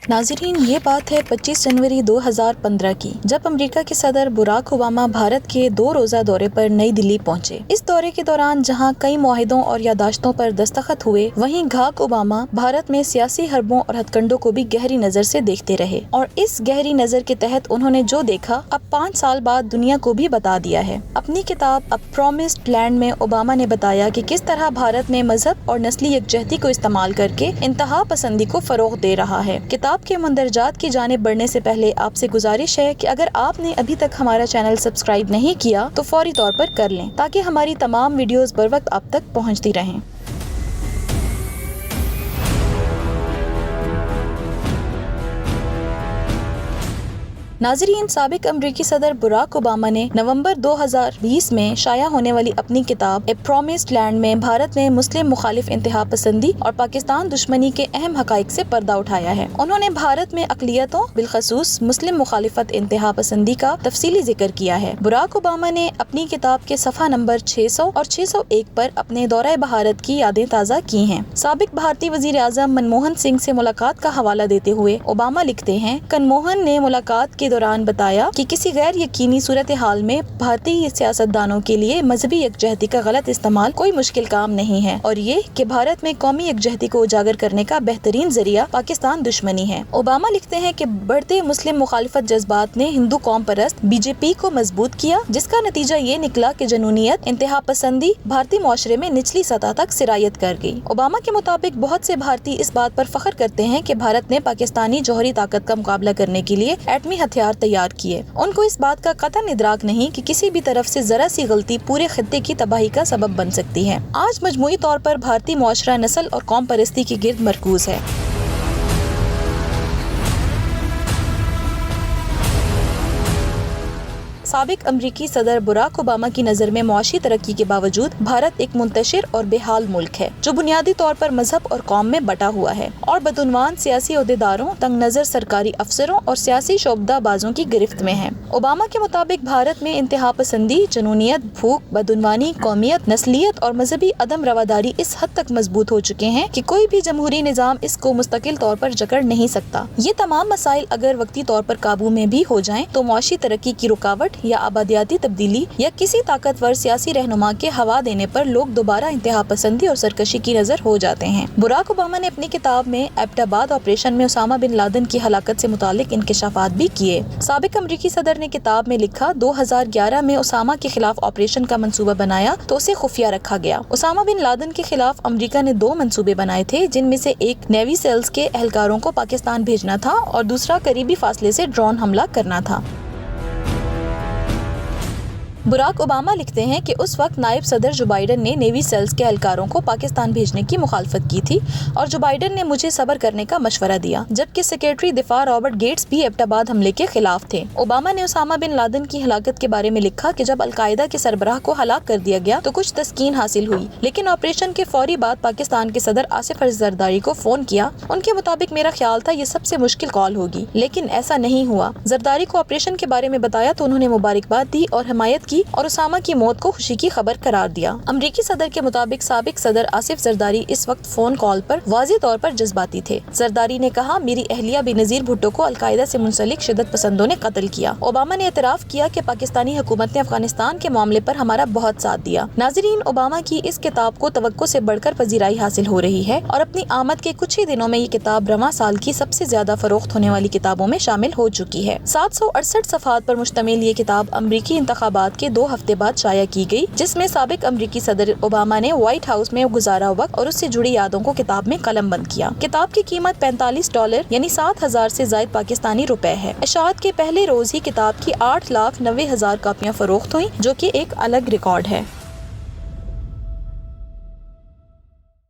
नाज़रीन, ये बात है 25 जनवरी 2015 की, जब अमेरिका के सदर बराक ओबामा भारत के 2 रोज़ा दौरे पर नई दिल्ली पहुंचे। इस दौरे के दौरान जहां कई मुआहिदों और यादाश्तों पर दस्तखत हुए, वहीं बराक ओबामा भारत में सियासी हरबों और हथकंडों को भी गहरी नजर से देखते रहे और इस गहरी नजर के तहत उन्होंने जो देखा अब 5 साल बाद दुनिया को भी बता दिया है। अपनी किताब अ प्रॉमिस्ड लैंड में ओबामा ने बताया कि किस तरह भारत में मजहब और नस्ली यकजहती को इस्तेमाल करके इंतहा पसंदी को फरोग दे रहा है। किताब के मंदरजात की जानिब बढ़ने से पहले आपसे गुजारिश है कि अगर आपने अभी तक हमारा चैनल सब्सक्राइब नहीं किया तो फौरी तौर पर कर लें, ताकि हमारी तमाम वीडियोस बर वक्त आप तक पहुंचती रहें। नाज़रीन, साबिक अमरीकी सदर बराक ओबामा ने नवंबर 2020 में शाया होने वाली अपनी किताब ए प्रॉमिस्ड लैंड में भारत में मुस्लिम मुखालिफ इंतहा पसंदी और पाकिस्तान दुश्मनी के अहम हकाइक से पर्दा उठाया है। उन्होंने भारत में अक़लियतों बिलखसूस मुस्लिम मुखालिफत इंतहा पसंदी का तफसीली जिक्र किया है। बराक ओबामा ने अपनी किताब के सफ़ा नंबर 600 और 601 पर अपने दौरा भारत की यादें ताज़ा की हैं। साबिक भारतीय वज़ीर आज़म मनमोहन सिंह से मुलाकात का हवाला देते हुए ओबामा लिखते हैं, मनमोहन ने मुलाकात के दौरान बताया कि किसी गैर यकीनी सूरत हाल में भारतीय सियासतदानों के लिए मजहबी यकजहती का गलत इस्तेमाल कोई मुश्किल काम नहीं है और ये कि भारत में कौमी यकजहती को उजागर करने का बेहतरीन जरिया पाकिस्तान दुश्मनी है। ओबामा लिखते हैं कि बढ़ते मुस्लिम मुखालिफत जज्बात ने हिंदू कौम परस्त बीजेपी को मजबूत किया, जिसका नतीजा ये निकला कि जनूनियत इंतहा पसंदी भारतीय मुआशरे में निचली सतह तक सिरायत कर गई। ओबामा के मुताबिक बहुत से भारतीय इस बात पर फख्र करते हैं कि भारत ने पाकिस्तानी जौहरी ताकत का मुकाबला करने के लिए एटमी हथियार तैयार किए। उनको इस बात का कतई इदराक नहीं कि किसी भी तरफ से जरा सी गलती पूरे खित्ते की तबाही का सबब बन सकती है। आज मजमूई तौर पर भारतीय मुआशरा नस्ल और कौम परस्ती के गिर्द मरकूज है। साबिक अमरीकी सदर बराक ओबामा की नज़र में मुआशी तरक्की के बावजूद भारत एक मुंतशिर और बेहाल मुल्क है, जो बुनियादी तौर पर मजहब और कौम में बटा हुआ है और बदउनवान सियासी ओहदेदारों, तंग नज़र सरकारी अफसरों और सियासी शोबदाबाजों की गिरफ्त में है। ओबामा के मुताबिक भारत में इंतहा पसंदी, जनूनियत, भूख, बदउनवानी, कौमियत, नस्लियत और मजहबी अदम रवादारी इस हद तक मजबूत हो चुके हैं कि कोई भी जमहूरी निज़ाम इसको मुस्तकिल तौर पर जकड़ नहीं सकता। ये तमाम मसाइल अगर वक्ती तौर पर काबू में भी हो जाएं तो मुआशी तरक्की की रुकावट या आबादियाती तब्दीली या किसी ताकतवर सियासी रहनुमा के हवा देने पर लोग दोबारा इंतहा पसंदी और सरकशी की नजर हो जाते हैं। बराक ओबामा ने अपनी किताब में एबटाबाद ऑपरेशन में उसामा बिन लादेन की हलाकत से मुतालिक इंकशाफात भी किए। साबिक अमरीकी सदर ने किताब में लिखा, 2011 में उसामा के खिलाफ ऑपरेशन का मंसूबा बनाया तो उसे खुफिया रखा गया। उसामा बिन लादेन के खिलाफ अमरीका ने 2 मंसूबे बनाए थे, जिनमें से एक नेवी सेल्स के एहलकारों को पाकिस्तान भेजना था और दूसरा करीबी फासले से ड्रोन हमला करना था। बराक ओबामा लिखते हैं कि उस वक्त नायब सदर जो बाइडन ने नेवी सेल्स के एहलकारों को पाकिस्तान भेजने की मुखालफत की थी और जो बाइडन ने मुझे सब्र करने का मशवरा दिया, जबकि सेक्रेटरी दिफा रॉबर्ट गेट्स भी एबटाबाद हमले के खिलाफ थे। ओबामा ने उसामा बिन लादेन की हलाकत के बारे में लिखा कि जब अलकायदा के सरबराह को हलाक कर दिया गया तो कुछ तस्कीन हासिल हुई, लेकिन ऑपरेशन के फौरी बाद पाकिस्तान के सदर आसिफ जरदारी को फोन किया। उनके मुताबिक मेरा ख्याल था ये सबसे मुश्किल कॉल होगी, लेकिन ऐसा नहीं हुआ। जरदारी को ऑपरेशन के बारे में बताया तो उन्होंने मुबारकबाद दी और हिमायत की और उसामा की मौत को खुशी की खबर करार दिया। अमरीकी सदर के मुताबिक साबिक सदर आसिफ जरदारी इस वक्त फोन कॉल पर वाज़ेह तौर पर जज्बाती थे। जरदारी ने कहा, मेरी अहलिया बेनज़ीर भुट्टो को अलकायदा से मुंसलिक शिदत पसंदों ने कत्ल किया। ओबामा ने एतराफ़ किया कि पाकिस्तानी हुकूमत ने अफगानिस्तान के मामले पर हमारा बहुत साथ दिया। नाज़रीन, ओबामा की इस किताब को तवक्को से बढ़कर पजीराई हासिल हो रही है और अपनी आमद के कुछ ही दिनों में ये किताब रवां साल की सबसे ज्यादा फरोख्त होने वाली किताबों में शामिल हो चुकी है। 768 सफ़हात पर मुश्तमिल ये किताब अमरीकी इंतखाबात के 2 हफ्ते बाद शाया की गई, जिसमें साबिक अमरीकी सदर ओबामा ने व्हाइट हाउस में गुजारा वक्त और उससे जुड़ी यादों को किताब में कलमबंद किया। किताब की कीमत $45 यानी 7,000 से ज्यादा पाकिस्तानी रुपए है। इशाअत के पहले रोज ही किताब की 8,90,000 कापियाँ फरोख्त हुई, जो कि एक अलग रिकॉर्ड है।